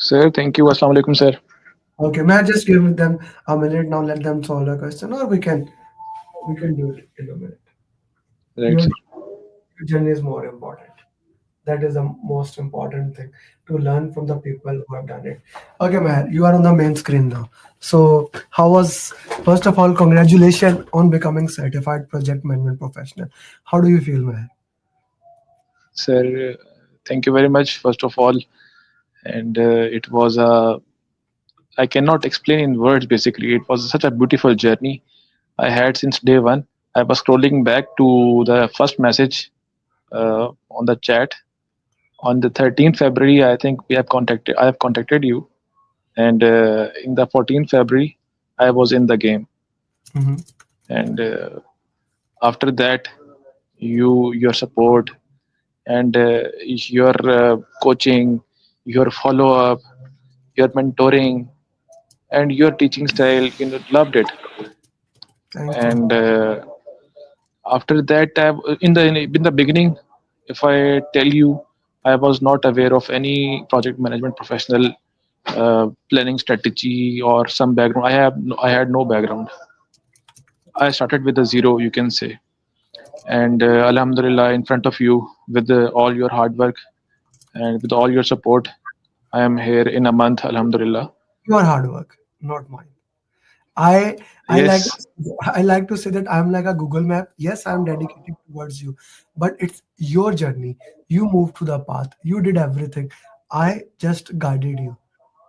Sir, thank you. Assalamu alaikum, sir. Okay, may I just give them a minute now? Let them solve the question, or we can do it in a minute. Right, Your sir. journey is more important. That is the most important thing to learn from the people who have done it. Okay, Meher, you are on the main screen now. So, how was first of all, congratulations on becoming certified project management professional. How do you feel, Meher? Sir, thank you very much, first of all. And it was I cannot explain in words basically. It was such a beautiful journey I had since day one. I was scrolling back to the first message on the chat. On the 13th February, I think I have contacted you. And in the 14th February, I was in the game. Mhm. And after that, your support, and your coaching, your follow up, your mentoring, and your teaching style, loved it. Thank you. And after that, in the beginning, if I tell you, I was not aware of any project management professional planning strategy or some background. I had no background. I started with a zero, you can say. And Alhamdulillah, in front of you, with all your hard work and with all your support, I am here in a month, Alhamdulillah. Your hard work, not mine. I I like Yes, I like to say that I'm like a Google map. Yes, I'm dedicated towards you, but it's your journey. You moved to the path. You did everything. I just guided you,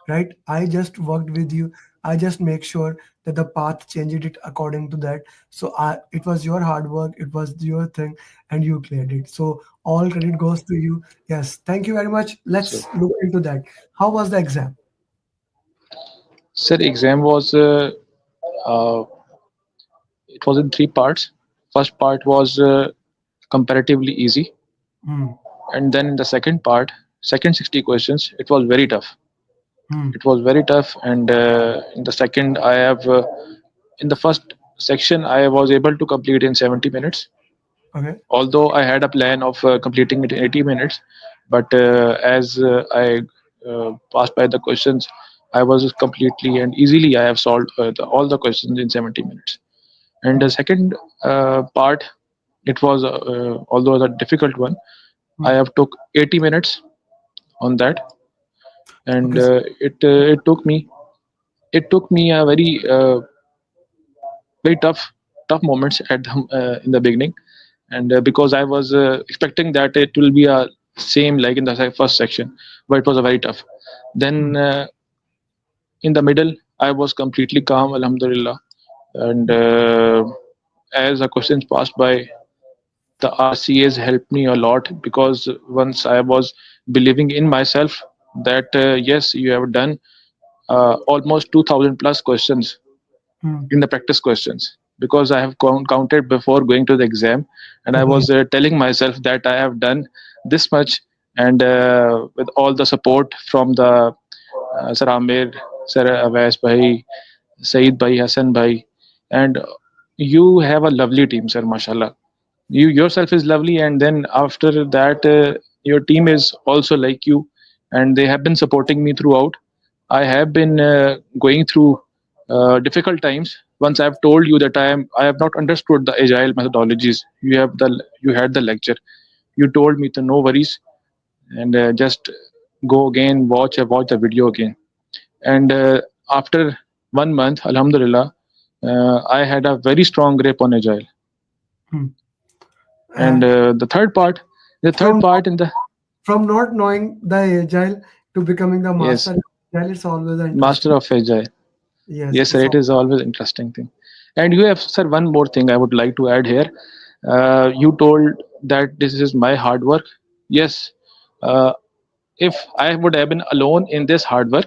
right? I just worked with you. I just make sure that the path changed it according to that. So it was your hard work. It was your thing, and you cleared it. So all credit goes to you. Yes, thank you very much. so Let's look into that. How was the exam? sir, exam was uh, it was in three parts. First part was comparatively easy, Hmm. and then in the second part, second 60 questions, it was very tough. Hmm. It was very tough, and in the second, in the first section, I was able to complete in 70 minutes. Okay. Although I had a plan of completing it in 80 minutes, but as I passed by the questions, I was completely and easily I have solved all the questions in 70 minutes. And the second part, it was although a difficult one, I Hmm. have took 80 minutes on that. And Okay. it took me a very tough moments in the beginning. And because I was expecting that it will be a same like in the first section, but it was a very tough. Then Hmm. in the middle, I was completely calm, Alhamdulillah. And as the questions passed by, the RCAs helped me a lot, because once I was believing in myself that yes, you have done almost 2000 plus questions Hmm. in the practice questions, because I have counted before going to the exam, and I Okay. was telling myself that I have done this much. And with all the support from the Sir Amir, Sir Awais Bhai, Saeed Bhai, Hassan Bhai, and you have a lovely team, sir, mashallah. You yourself is lovely, and then after that, your team is also like you, and they have been supporting me throughout. I have been going through difficult times. Once I've told you that I have not understood the agile methodologies. You had the lecture. You told me to no worries, and just go again, watch the video again. And after 1 month, Alhamdulillah, I had a very strong grip on agile. Hmm. And And the third from part in the from not knowing the agile to becoming the yes, master of agile, it's always master interesting. of agile. Yes, Yes, sir, it's it all. is always interesting thing. And you have, sir, one more thing I would like to add here. You told that this is my hard work. Yes, uh, if I would have been alone in this hard work,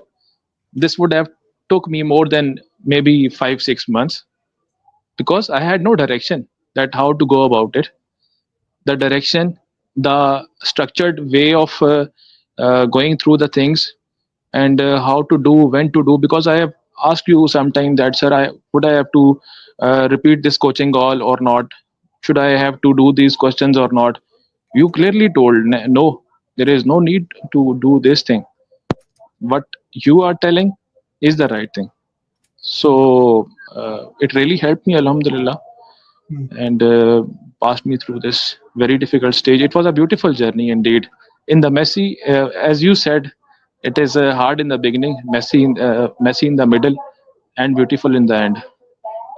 this would have took me more than maybe 5 6 months, because I had no direction that how to go about it. The direction, the structured way of going through the things, and how to do, when to do. Because I have asked you sometime that, sir, I have to repeat this coaching call or not? Should I have to do these questions or not? You clearly told, no, there is no need to do this thing. what you are telling is the right thing. Hmm. So it really helped me, Alhamdulillah, Hmm. and passed me through this very difficult stage. It was a beautiful journey indeed. In the messy, as you said, it is hard in the beginning, messy in the middle, and beautiful in the end.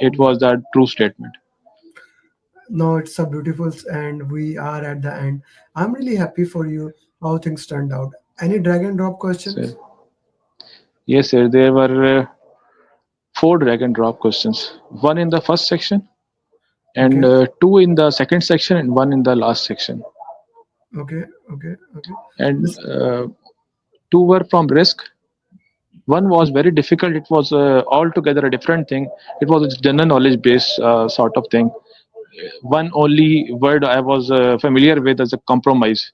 It was the true statement. No, it's a beautiful, and we are at the end. I'm really happy for you how things turned out. Any drag and drop questions? So, yes, sir, there were four drag and drop questions. One in the first section, and Okay, two in the second section, and one in the last section. okay, okay, okay. And This, two were from risk. One was very difficult. It was altogether a different thing. It was a general knowledge based sort of thing. One only word I was familiar with as a compromise.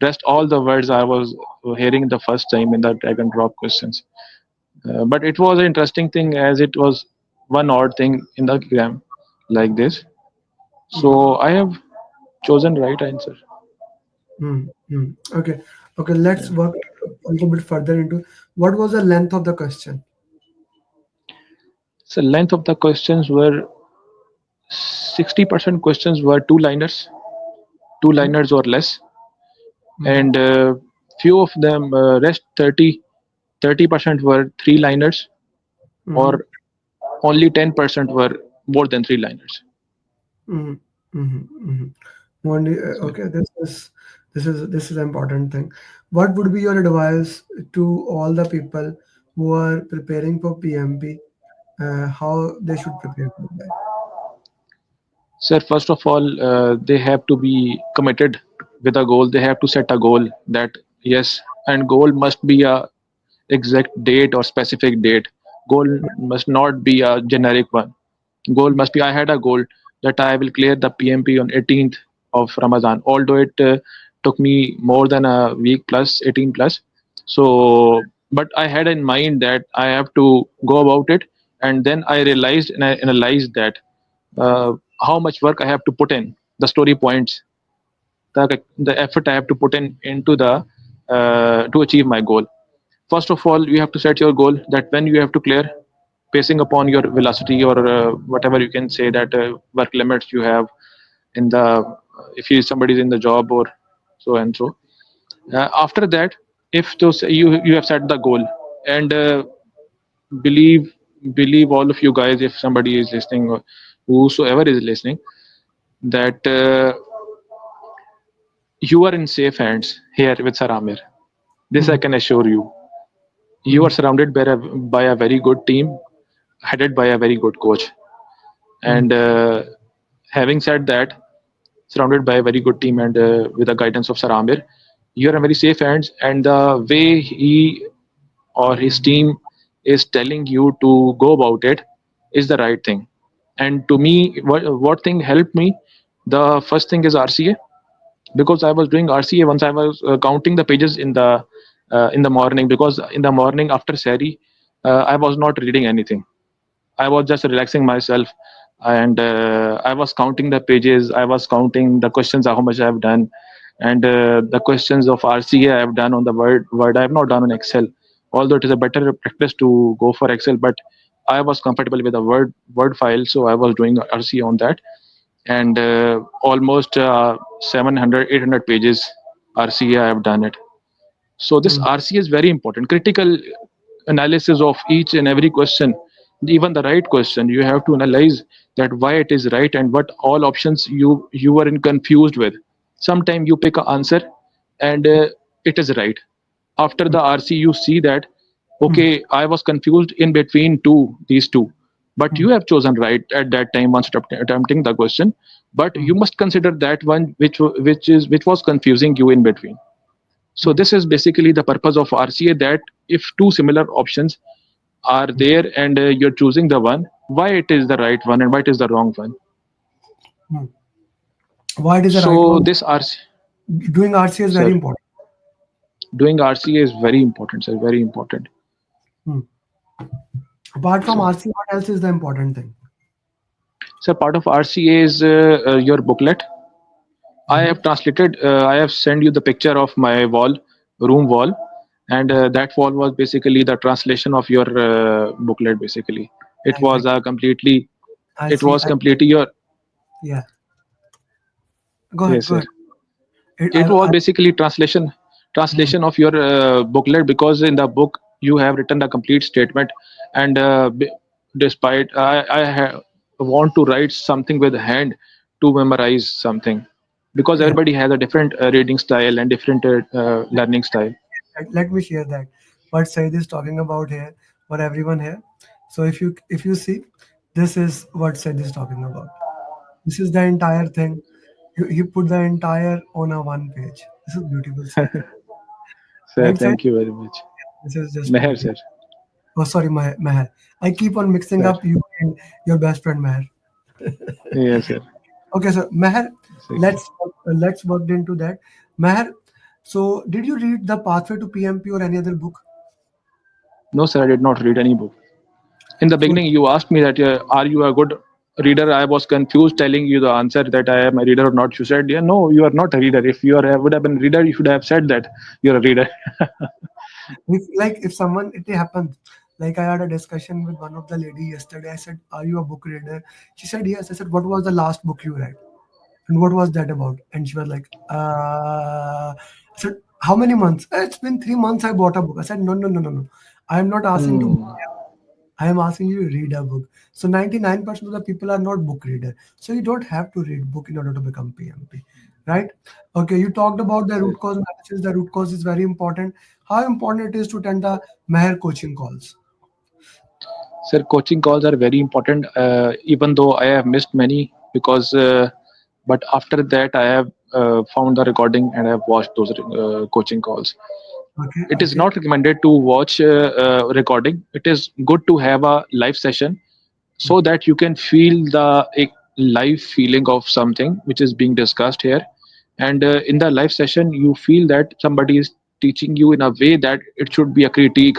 Rest all the words I was hearing the first time in the drag and drop questions. But it was an interesting thing as it was one odd thing in the exam like this. mm, So I have chosen right answer. okay, okay. Let's Yeah. work a little bit further into what was the length of the question. So length of the questions were 60% questions were two Okay. liners or less, Mm-hmm. and few of them rest 30% were three liners, Mm-hmm. or only 10% were more than three liners. Mm-hmm. Mm-hmm. Mm-hmm. Only, So, okay, this is an important thing. What would be your advice to all the people who are preparing for PMP? How they should prepare for that? sir, first of all, they have to be committed with a goal. They have to set a goal that yes, and goal must be a exact date or specific date. Goal must not be a generic one. Goal must be I had a goal that I will clear the PMP on 18th of Ramadan, although it took me more than a week plus 18 plus. So but I had in mind that I have to go about it, and then I realized and I analyzed that uh, how much work I have to put in, the story points, the effort I have to put in into the to achieve my goal. First of all, you have to set your goal that when you have to clear, basing upon your velocity or whatever you can say that work limits you have in the if you somebody's in the job or so and so. After that, if those you have set the goal, and believe believe all of you guys, if somebody is listening or whosoever is listening, that you are in safe hands here with Saramir. This I Hmm. can assure you. You are Hmm. surrounded by a very good team, headed by a very good coach. Hmm. And having said that, surrounded by a very good team and with the guidance of Saramir, you are in very safe hands. And the way he or his team is telling you to go about it is the right thing. And to me, what thing helped me? The first thing is RCA, because I was doing RCA once I was counting the pages in the morning, because in the morning after Sari, I was not reading anything. I was just relaxing myself, and I was counting the pages. I was counting the questions how much I have done, and the questions of RCA I have done on the Word. I have not done on Excel, although it is a better practice to go for Excel. But I was comfortable with the Word file, so I was doing RCA on that, and almost 700 800 pages RCA I have done it. So this Hmm. RCA is very important. Critical analysis of each and every question, even the right question. You have to analyze that why it is right and what all options you were in confused with. Sometimes you pick an answer and it is right. After the RC, you see that Hmm. okay, I was confused in between these two, but Hmm. you have chosen right at that time once attempting the question. But Hmm. you must consider that one which was confusing you in between. So Hmm. this is basically the purpose of RCA, that if two similar options are there and you're choosing the one, why it is the right one and why it is the wrong one. Hmm. Why it is the right So one? this RC, Doing RC is very sir, important. doing RCA is very important, sir, very important. Hmm. Apart from So, RC, what else is the important thing? sir, part of RCA is your booklet. I Hmm. have translated. I have sent you the picture of my room wall. and that wall was basically the translation of your booklet. Basically, it Like was completely, I it see. was completely your, Yeah. Go ahead. yes, Go sir. ahead. It, It was I basically hmm, translation of your booklet, because in the book you have written the complete statement, and despite want to write something with hand to memorize something, because yeah. everybody has a different reading style and different learning style. Let me share that. What Said is talking about here for everyone here. So if you see, this is what Said is talking about. This is the entire thing. He put the entire on a one page. This is beautiful, Said. Sir, Right, Said? thank you very much. This is just Meher, beautiful. sir. Oh, sorry, Meher. I keep on mixing Sir. up you and your best friend Meher. Yes, sir. Okay, so Meher, Exactly. let's work into that. Meher, so did you read The Pathway to PMP or any other book? No, sir, I did not read any book. In the So beginning, you asked me that are you a good reader? I was confused telling you the answer that I am a reader or not. You said, yeah, no, you are not a reader. If you are would have been a reader, you should have said that you're a reader. if someone it happens, like I had a discussion with one of the lady yesterday. I said, "Are you a book reader?" She said, "Yes." I said, "What was the last book you read, and what was that about?" And she was like, I said, "How many months?" It's been 3 months. I bought a book." I said, "No, no, no, no, no. I am not asking to. Hmm. I am asking you to read a book." So 99% of the people are not book reader. So you don't have to read book in order to become PMP, right? Okay, you talked about the Sir, root cause analysis. The root cause is very important. How important it is to attend the Mehr coaching calls? sir, coaching calls are very important. Even though I have missed many, because, but after that I have found the recording and I have watched those coaching calls. Okay, It is okay. not recommended to watch recording. It is good to have a live session, so that you can feel the live feeling of something which is being discussed here, and in the live session you feel that somebody is teaching you in a way that it should be a critique.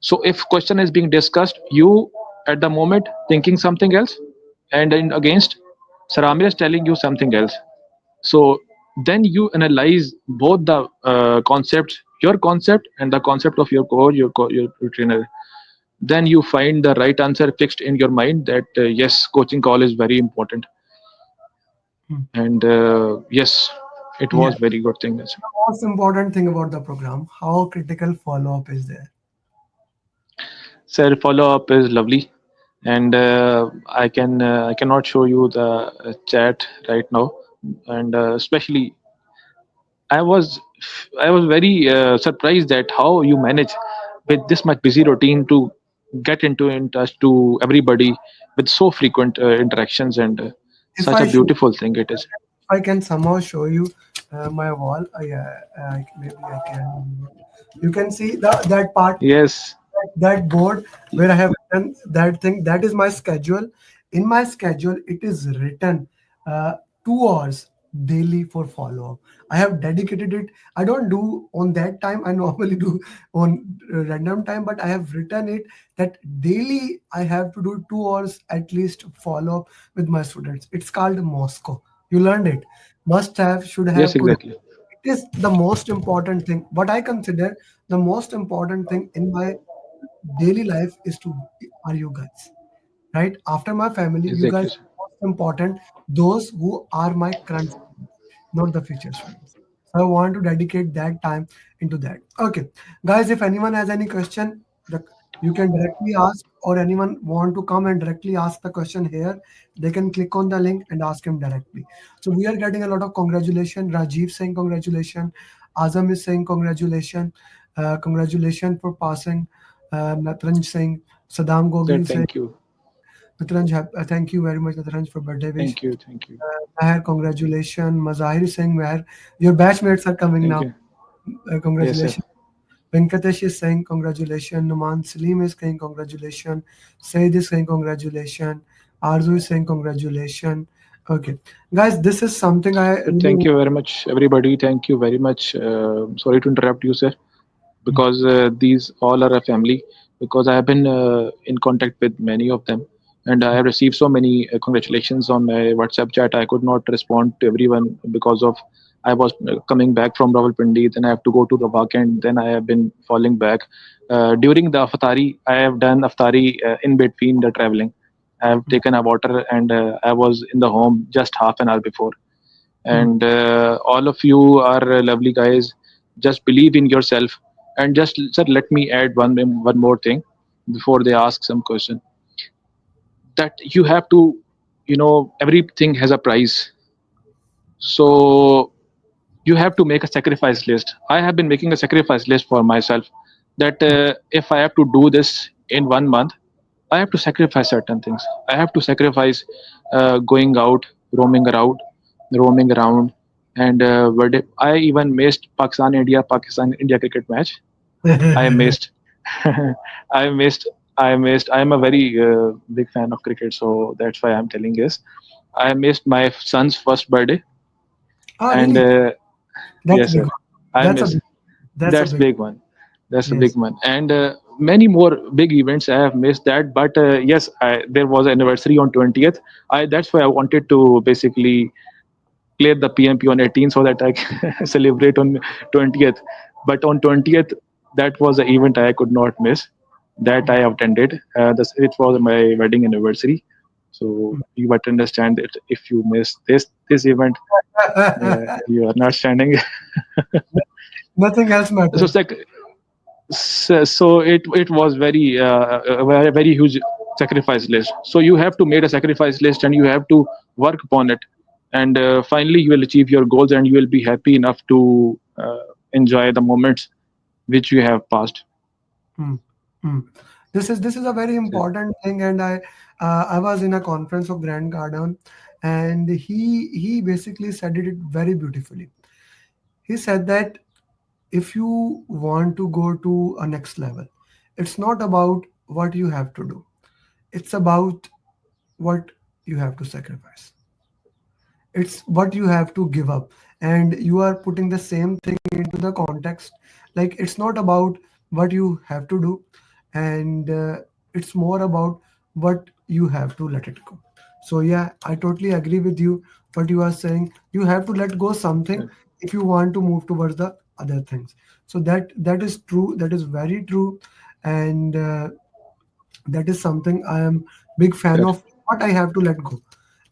So if question is being discussed, you at the moment thinking something else, and in against Saramir is telling you something else. So then you analyze both the concepts, your concept and the concept of your core, your trainer. Then you find the right answer fixed in your mind that yes, coaching call is very important, Hmm. and yes, it Yeah. was very good thing. That's Most important thing about the program, how critical follow up is there. Sir, follow up is lovely, and I cannot show you the chat right now, and especially I was I was very surprised at how you manage with this much busy routine to get into in touch to everybody with so frequent interactions, and If such I a show, beautiful thing it is. if I can somehow show you my wall, yeah, maybe I can. You can see that part, Yes, that board where I have written that thing. That is my schedule. In my schedule, it is written 2 hours daily for follow up. I have dedicated it. I don't do on that time. I normally do on random time, but I have written it that daily I have to do 2 hours at least follow up with my students. It's called Moscow. You learned it. Must have, should yes, have, could have. exactly. It is the most important thing. What I consider the most important thing in my daily life is to are you guys, right? After my family, you guys Exactly, sir. are most important. Those who are my current students, not the future students. So I want to dedicate that time into that. Okay, guys, if anyone has any question, you can directly ask, or anyone want to come and directly ask the question here, they can click on the link and ask him directly. So we are getting a lot of congratulations. Rajiv saying congratulations. Azam is saying congratulations. Congratulations for passing. Natranj saying, Saddam Sir, Gogi saying, thank you, Natranj, thank you very much, Natranj, for birthday wish. thank you, thank you, Meher, congratulations. Mazahir is saying, Meher, your batchmates are coming thank now. you. Yes, sir. Congratulations. Venkatesh is saying congratulations. Numan Salim is saying congratulations. Said is saying congratulations. Arzu is saying congratulations. Okay. Guys, this is something I Sir, really thank want. you very much, everybody. Thank you very much. Sorry to interrupt you, sir, because these all are a family. Because I have been in contact with many of them, and I have received so many congratulations on my WhatsApp chat. I could not respond to everyone because of I was coming back from Rawalpindi, then I have to go to the and then I have been falling back. During the Aftari, I have done Aftari in between the traveling. I have mm, taken a water and I was in the home just half an hour before. mm. And all of you are lovely guys. Just believe in yourself. And just, sir, let me add one more thing before they ask some question. That you have to, everything has a price. So you have to make a sacrifice list. I have been making a sacrifice list for myself, that if I have to do this in 1 month, I have to sacrifice certain things. I have to sacrifice going out, roaming around, roaming around, and I even missed Pakistan India cricket match. I missed. I missed. I missed. I am a very big fan of cricket, so that's why I'm telling this. I missed my son's first birthday, Oh, and really? That's a yes, big sir, one. I That's a miss. big. That's a That's big. big one. That's a big Yes. one, and many more big events I have missed that. But yes, there was an anniversary on 20th. I That's why I wanted to basically clear the PMP on 18th so that I can celebrate on 20th. But on 20th, that was the event I could not miss. That I Mm, attended. It was my wedding anniversary. So mm. you might understand that if you miss this event, you are not standing. Nothing else So matters. it was very huge sacrifice list. So you have to make a sacrifice list and you have to work upon it, and finally you will achieve your goals and you will be happy enough to enjoy the moments which you have passed. Mm, mm. This is a very So, important thing, and I was in a conference of Grand Garden, and he basically said it very beautifully. He said that if you want to go to a next level, it's not about what you have to do; it's about what you have to sacrifice. It's what you have to give up, and you are putting the same thing into the context. Like it's not about what you have to do, and it's more about what you have to let it go. So yeah, I totally agree with you. What you are saying, you have to let go something if you want to move towards the other things. So that is true, that is very true. And that is something I am big fan sir, of, what I have to let go.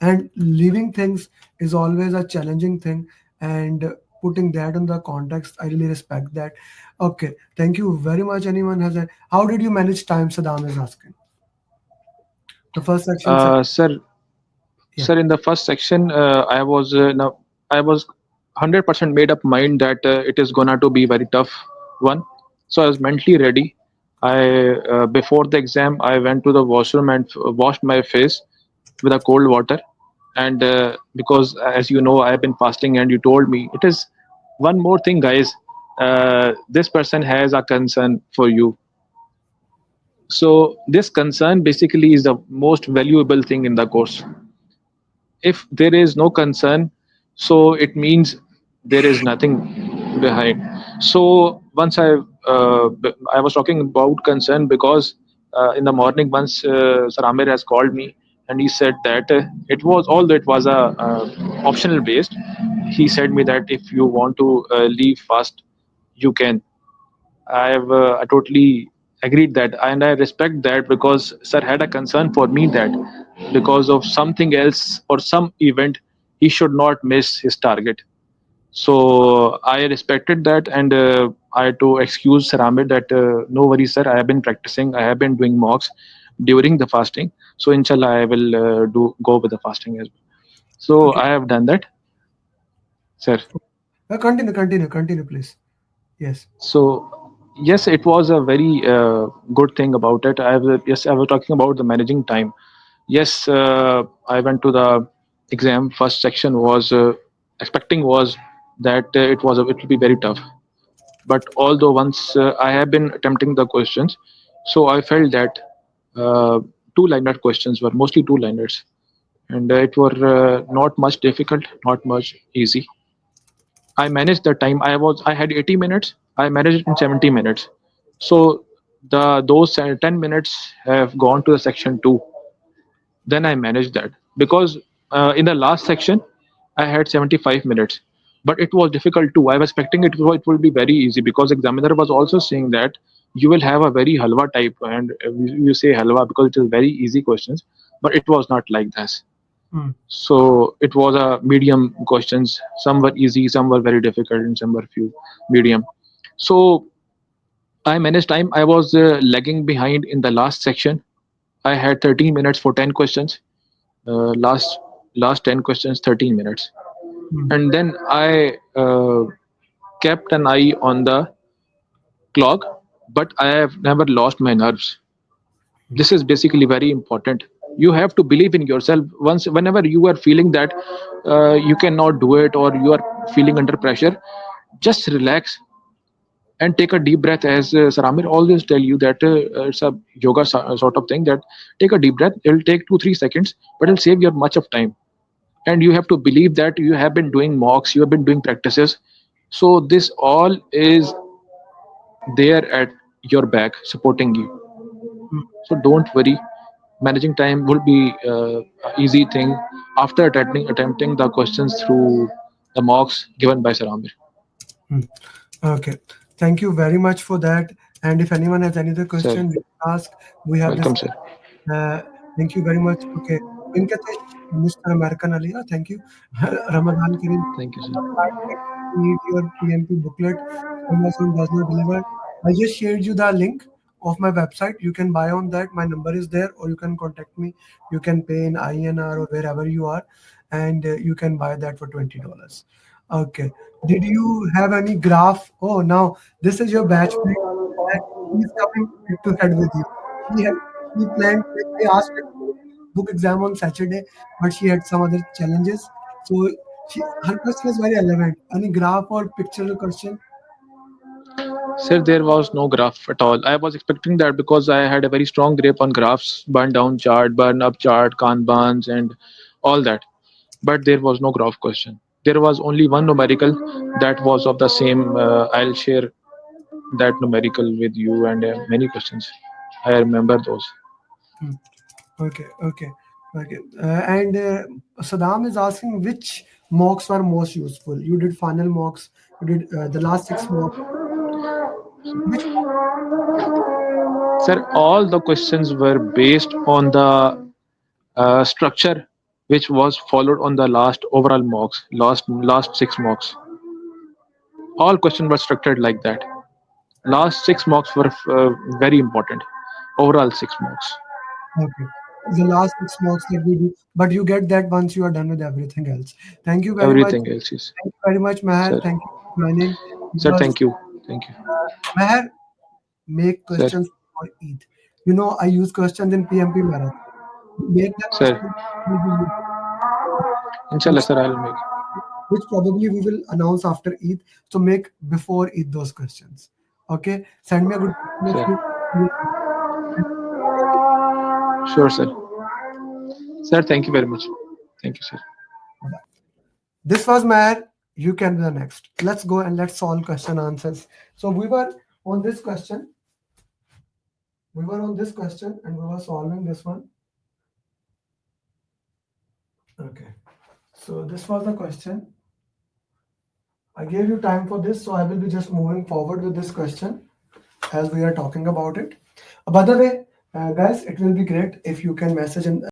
And leaving things is always a challenging thing, and putting that in the context, I really respect that. Okay, thank you very much. Anyone has a, how did you manage time? Saddam is asking. The first section, uh, second. sir Yeah. sir, in the first section, I was 100% made up mind that it is gonna to be very tough one. So I was mentally ready. I Before the exam, I went to the washroom and washed my face with a cold water. And because, as you know, I have been fasting, and you told me it is one more thing, guys. This person has a concern for you. So this concern basically is the most valuable thing in the course. If there is no concern, so it means there is nothing behind. So I was talking about concern because in the morning, once Sir Amir has called me, and he said that it was, although it was a optional based, he said me that if you want to leave fast, you can. I totally agreed that, and I respect that, because sir had a concern for me that because of something else or some event, he should not miss his target. So I respected that, and I had to excuse Sir Ahmed that no worries, sir. I have been practicing. I have been doing mocks during the fasting. So inshallah, I will do go with the fasting as well. So Okay. I have done that, sir. Continue, please. Yes. So yes, it was a very good thing about it. Yes, I was talking about the managing time. Yes, I went to the exam. First section was expecting was that it will be very tough. But although once I have been attempting the questions, so I felt that uh, two-liner questions were mostly two-liners, and it were not much difficult, not much easy. I managed the time. I had 80 minutes. I managed it in 70 minutes. So those 10 minutes have gone to the section 2. Then I managed that because in the last section I had 75 minutes. but it was difficult too. I was expecting it will be very easy because examiner was also saying that you will have a very halwa type, and you say halwa because it is very easy questions, but it was not like this. Hmm. So it was a medium questions. Some were easy, some were very difficult, and some were few medium. So I managed time. I was lagging behind in the last section. I had 13 minutes for 10 questions. Last 10 questions, 13 minutes, Hmm. and then I kept an eye on the clock, but I have never lost my nerves. Hmm. This is basically very important. You have to believe in yourself. Once, whenever you are feeling that you cannot do it or you are feeling under pressure, just relax and take a deep breath. As Saramir always tell you that it's a yoga sort of thing, that take a deep breath. It'll take 2 3 seconds, but it'll save you much of time. And you have to believe that you have been doing mocks, you have been doing practices. So this all is there at your back supporting you. Hmm. So don't worry. Managing time will be a easy thing after attempting the questions through the mocks given by Saramir. Hmm. Okay. Thank you very much for that. And if anyone has any other Sir, question, we can ask. We have this. welcome, sir. Uh, Thank you very much. Okay. Venkatesh, Mr. American Aliya, thank you. Ramadan Kareem. Thank you, I sir. need your PMP booklet. Amazon does not deliver. I just shared you the link of my website. You can buy on that. My number is there, or you can contact me. You can pay in INR or wherever you are, and you can buy that for $20. Okay. Did you have any graph? Oh, now this is your batchmate, and he's coming head to head with you. She had she planned. I asked her to book exam on Saturday, but she had some other challenges. So her question is very relevant. Any graph or pictorial question? Sir, there was no graph at all. I was expecting that because I had a very strong grip on graphs, burn down chart, burn up chart, Kanbans, and all that. But there was no graph question. There was only one numerical that was of the same. I'll share that numerical with you and many questions. I remember those. Hmm. Okay, okay, okay. And Saddam is asking which mocks were most useful. You did final mocks. You did the last six mocks. Which Sir, all the questions were based on the structure which was followed on the last overall mocks, last 6 mocks. All questions were structured like that. Last 6 mocks were very important. Overall 6 mocks. okay? The last six mocks that we do, but you get that once you are done with everything else. Thank you very much. Everything else is. Thank you very much, Meher. Sir, Thank you for joining. sir, Because thank you. Thank you. Meher, make Sir, questions for Eid. You know, I use questions in PMP marathon. Make that sir. question will be used, Inshallah, which sir, I'll make. which probably we will announce after Eid. So make before Eid those questions. Okay, send me a good picture of Sir. you. Sure, sir. Sir, thank you very much. Thank you, sir. This was Meher. You can be the next. Let's go and let's solve question answers. So we were on this question. We were on this question and we were solving this one. Okay. So this was the question. I gave you time for this, so I will be just moving forward with this question as we are talking about it. By the way, guys, it will be great if you can message in